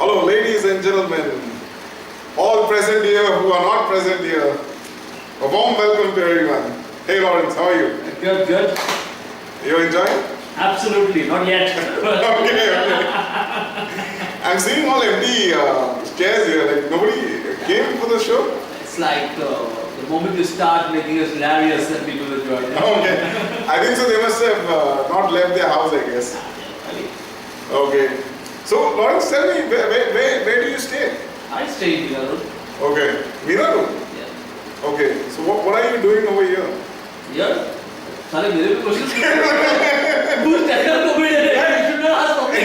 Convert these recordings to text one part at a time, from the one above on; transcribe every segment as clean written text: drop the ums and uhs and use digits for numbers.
Hello, ladies and gentlemen, all present here who are not present here. A warm welcome to everyone. Hey Lawrence, how are you? Good, good. You enjoying? Absolutely, not yet. Okay. I'm seeing all empty chairs here. Like nobody came for the show. It's like the moment you start making us hilarious, then people will join. Okay. I think so. They must have not left their house, I guess. Okay. So Lawrence, tell me, where do you stay? I stay in Mira Road. Okay. Mira Road? Yeah. Okay. So what are you doing over here? Here? Sorry, मेरे भी questions who's technical comedian? You should not ask public.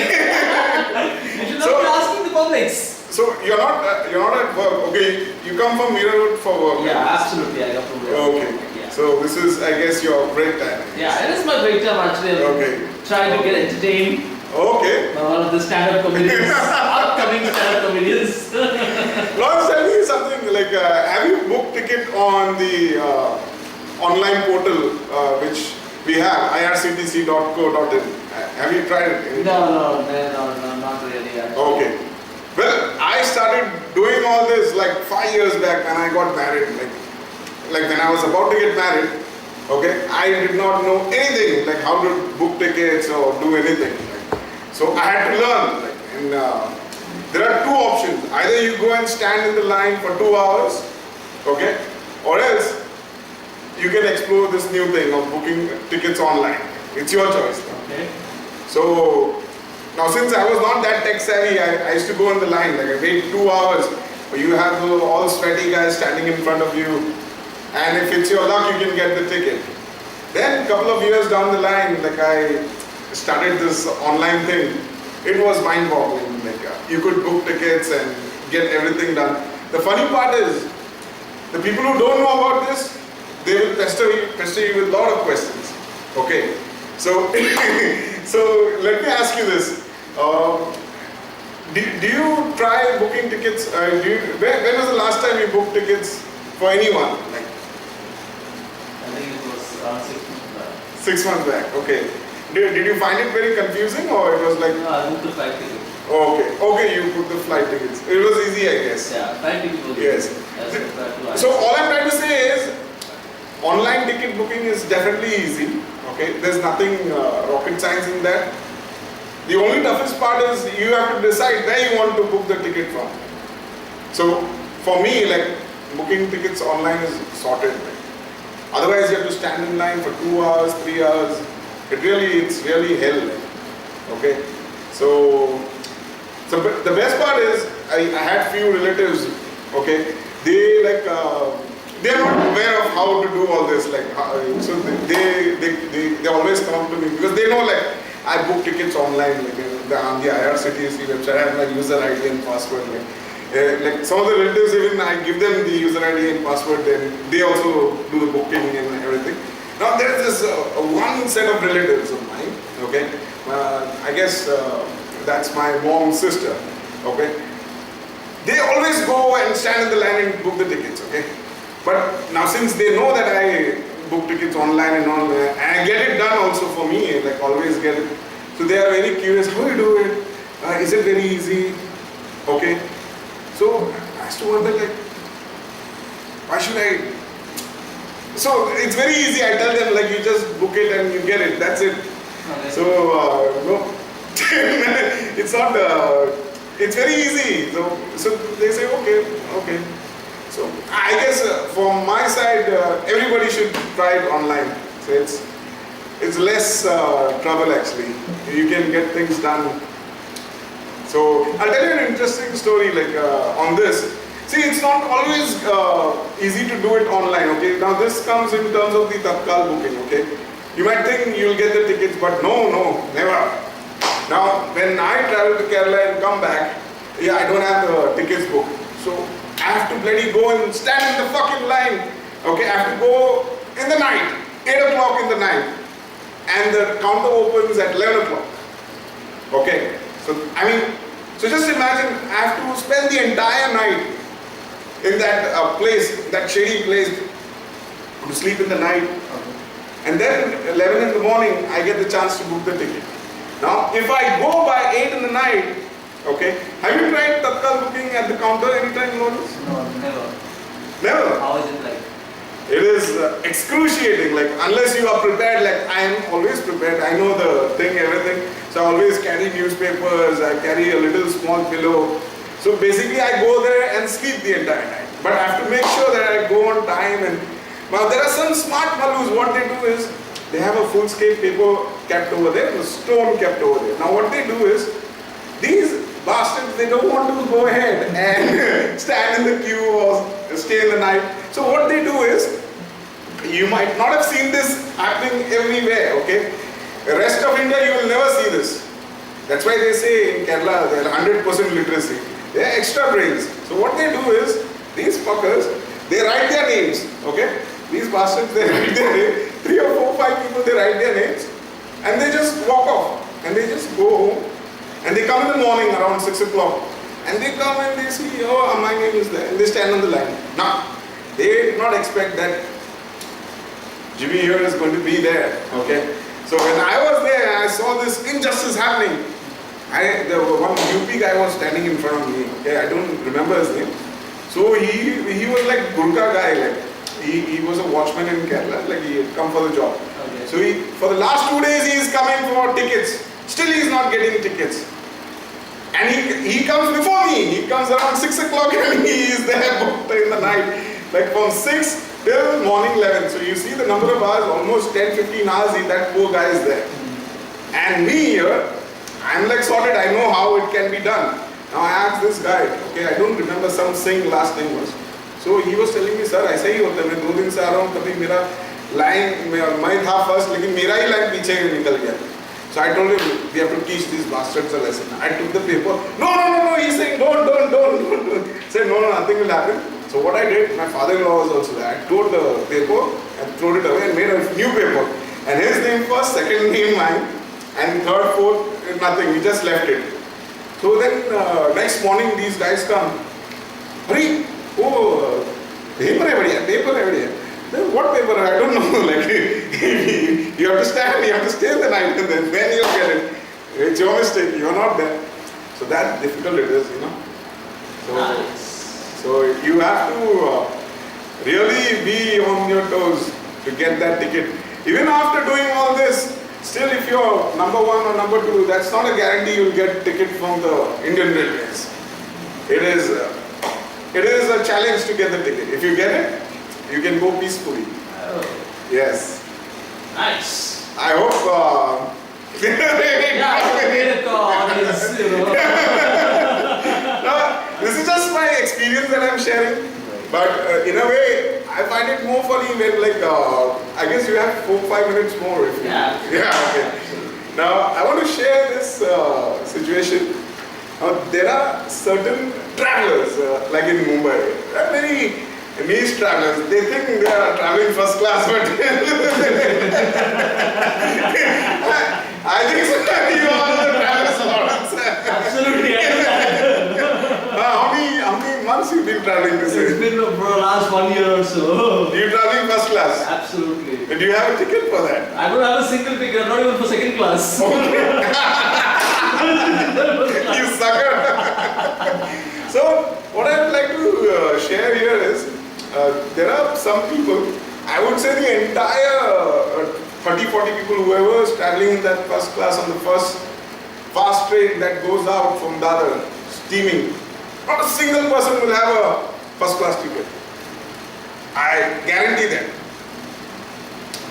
You should not be asking the publics. So you're not at work. Okay. You come from Mira Road for work. Yeah, absolutely. I come from Mira Road. Okay. Yeah. So this is, I guess, your break time. Yeah, it is my break time actually. Okay. Trying to get entertained. Okay. By one of the stand-up comedians, upcoming stand-up comedians. Lawrence, tell me something like, have you booked ticket on the online portal which we have, IRCTC.co.in? Have you tried it? No, not really. Actually. Okay. Well, I started doing all this like 5 years back when I got married. Like when I was about to get married, okay, I did not know anything like how to book tickets or do anything. So I had to learn. And there are two options. Either you go and stand in the line for 2 hours, okay, or else you can explore this new thing of booking tickets online. It's your choice. Okay. So now since I was not that tech savvy, I used to go in the line. Like I wait 2 hours. You have all sweaty guys standing in front of you, and if it's your luck, you can get the ticket. Then a couple of years down the line, like I started this online thing. It was mind-boggling. Like you could book tickets and get everything done. The funny part is, the people who don't know about this, they will pester you with a lot of questions. Okay, so so let me ask you this: do you try booking tickets? When was the last time you booked tickets for anyone? Like, I think it was around 6 months back. 6 months back. Okay. Did you find it very confusing, or it was like? No, I booked the flight ticket. Okay, you booked the flight tickets. It was easy, I guess. Yeah, flight ticket was Yes. easy. So all I'm trying to say is, online ticket booking is definitely easy. Okay, there's nothing rocket science in that. The only toughest part is you have to decide where you want to book the ticket from. So for me, like booking tickets online is sorted. Otherwise, you have to stand in line for 2 hours, 3 hours. It's really hell. Okay, so the best part is I had few relatives. Okay, they are not aware of how to do all this. Like so they always come to me because they know like I book tickets online on the IRCTC website. I have my user ID and password. Like some of the relatives, even I give them the user ID and password, then they also do the booking and everything. Now there is this one set of relatives of mine, okay, I guess that's my mom's sister, okay. They always go and stand in the line and book the tickets, okay. But now since they know that I book tickets online and all, and I get it done also for me, like always get it. So they are very curious, how you do it? Is it very easy? Okay. So I used to wonder like, why should I? So it's very easy. I tell them like you just book it and you get it. That's it. Okay. So no, it's not. It's very easy. So they say okay. So I guess from my side, everybody should try it online. So it's less trouble actually. You can get things done. So I'll tell you an interesting story like on this. See, it's not always easy to do it online, okay? Now this comes in terms of the Tatkal booking, okay? You might think you'll get the tickets, but no, never. Now, when I travel to Kerala and come back, yeah, I don't have the tickets booked. So I have to bloody go and stand in the fucking line, okay? I have to go in the night, 8 o'clock in the night, and the counter opens at 11 o'clock, okay? So just imagine, I have to spend the entire night in that place, that shady place, to sleep in the night. And then 11 in the morning, I get the chance to book the ticket. Now, if I go by 8 in the night, Okay. Have you tried Tatkal booking at the counter anytime, Lawrence? No, never. Never. How is it like? It is excruciating, like unless you are prepared, like I am always prepared, I know the thing, everything. So I always carry newspapers, I carry a little small pillow. So basically I go there and sleep the entire night. But I have to make sure that I go on time. And now there are some smart Malus, what they do is, they have a full scale paper kept over there and a stone kept over there. Now what they do is, these bastards, they don't want to go ahead and stand in the queue or stay in the night. So what they do is, you might not have seen this happening everywhere, okay? The rest of India, you will never see this. That's why they say in Kerala, they are 100% literacy. They are extra brains. So what they do is, these fuckers, they write their names, okay? These bastards, they write their name. 3 or 4, 5 people, they write their names. And they just walk off. And they just go home. And they come in the morning around 6 o'clock. And they come and they see, oh, my name is there. And they stand on the line. Now, they did not expect that Jimmy here is going to be there, okay? So when I was there, I saw this injustice happening. The one UP guy was standing in front of me, okay? I don't remember his name. So he was like Gurkha guy, like he was a watchman in Kerala, like he had come for the job. Okay. So for the last 2 days he is coming for tickets. Still he is not getting tickets. And he comes before me. He comes around 6 o'clock and he is there booked in the night. Like from 6 till morning 11. So you see the number of hours, almost 10-15 hours that poor guy is there. And me here, I'm like sorted, I know how it can be done. Now I asked this guy, okay, I don't remember some Singh last name was. So he was telling me, sir, ऐसा ही होता है, मैं 2 दिन से आ रहा हूँ, कभी मेरा line मैं था first, लेकिन मेरा ही line पीछे निकल गया. So I told him, we have to teach these bastards a lesson. I took the paper. No, he's saying, don't. I said, no, nothing will happen. So what I did, my father-in-law was also there. I tore the paper and threw it away and made a new paper. And his name first, second name mine, and third, fourth, nothing. We just left it. So then next morning these guys come. Hurry, paper everywhere. What paper? I don't know. Like you have to stand, you have to stay the night, and then you'll get it. It's your mistake. You are not there. So that difficult it is, you know. So you have to really be on your toes to get that ticket. Even after doing all this, still if you're number 1 or number 2, that's not a guarantee you'll get ticket from the Indian Railways. It is a challenge to get the ticket. If you get it, you can go peacefully. Oh. Yes. Nice. I hope. Yeah, I made a audience, you know. No, this is just my experience that I'm sharing. But in a way, I find it more funny when, like, I guess you have 4-5 minutes more. If you, yeah. Okay. Now, I want to share this situation. There are certain travelers, like in Mumbai, there are many niche travelers. They think they are traveling first class, but I think so. You are the travelers, Lawrence. Absolutely, I know that. How many months you've been traveling this way? It's been for the last 1 year or so. You're traveling first class? Absolutely. And do you have a ticket for that? I don't have a single ticket, not even for second class. You sucker! So, what I would like to share here is, there are some people, I would say the entire 30-40 people, whoever is traveling in that first class on the first fast train that goes out from Dadar, steaming, not a single person will have a first class ticket. I guarantee that.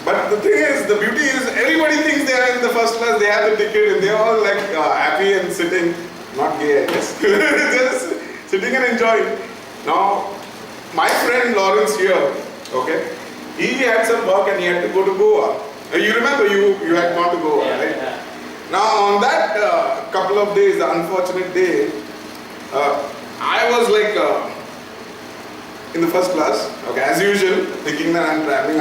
But the thing is, the beauty is, everybody thinks they are in the first class, they have the ticket, and they are all like happy and sitting, not gay, I guess, just sitting and enjoying. Now, my friend Lawrence here, okay, he had some work and he had to go to Goa. You remember you had gone to Goa, right? Yeah. Now, on that couple of days, the unfortunate day, I was like in the first class, okay, as usual, thinking that I'm traveling,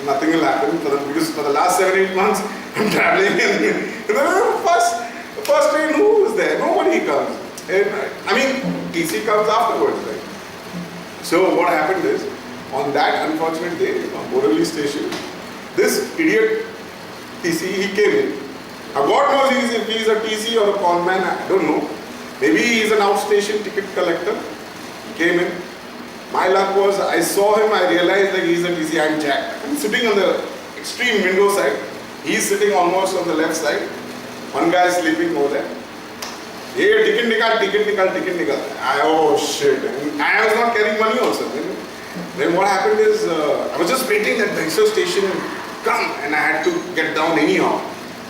nothing will happen because for the last 7-8 months I'm traveling and the first train, who was there? Nobody comes. And, I mean, TC comes afterwards, right? So what happened is, on that unfortunate day, on Borivali station, this idiot TC, he came in. Now God knows if he's a TC or a conman, I don't know. Maybe he's an outstation ticket collector. He came in. My luck was, I saw him, I realized like he's a TC, I'm jacked. I'm sitting on the extreme window side. He's sitting almost on the left side. One guy is sleeping over there. Hey, ticket nikal. Oh shit. And I was not carrying money also. Then what happened is, I was just waiting that the extra station come and I had to get down anyhow.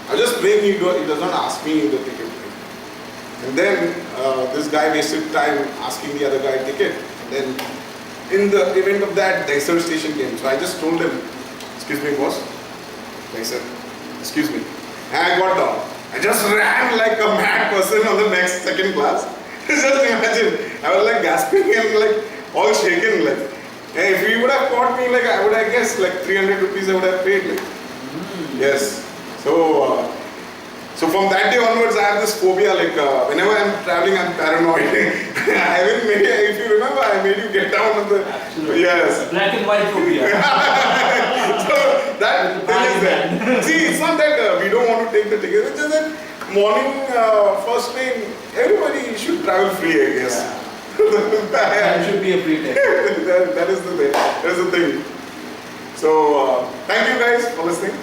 I was just praying he does not ask me the ticket. And then this guy wasted time asking the other guy ticket. And then in the event of that, the extra station came. So I just told him, excuse me boss. I said, excuse me. And I got down. I just ran like a mad person on the next second class. Just imagine, I was like gasping and like all shaken like. And if he would have caught me, like I would have guessed like 300 rupees I would have paid like. Yes. So from that day onwards, I have this phobia. Like whenever I'm traveling, I'm paranoid. If you remember, I made you get down on the. Absolutely. Yes. Black and white phobia. So that thing is there. See, it's not that we don't want to take the ticket. It's just that morning first thing, everybody should travel free, I guess. Yeah. That should be a free ticket. that is the thing. That is the thing. So thank you guys for listening.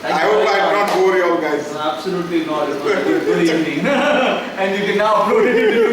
Thank I you hope very I did not much. bore you all guys. Absolutely not. It was a good evening. And you can now upload it into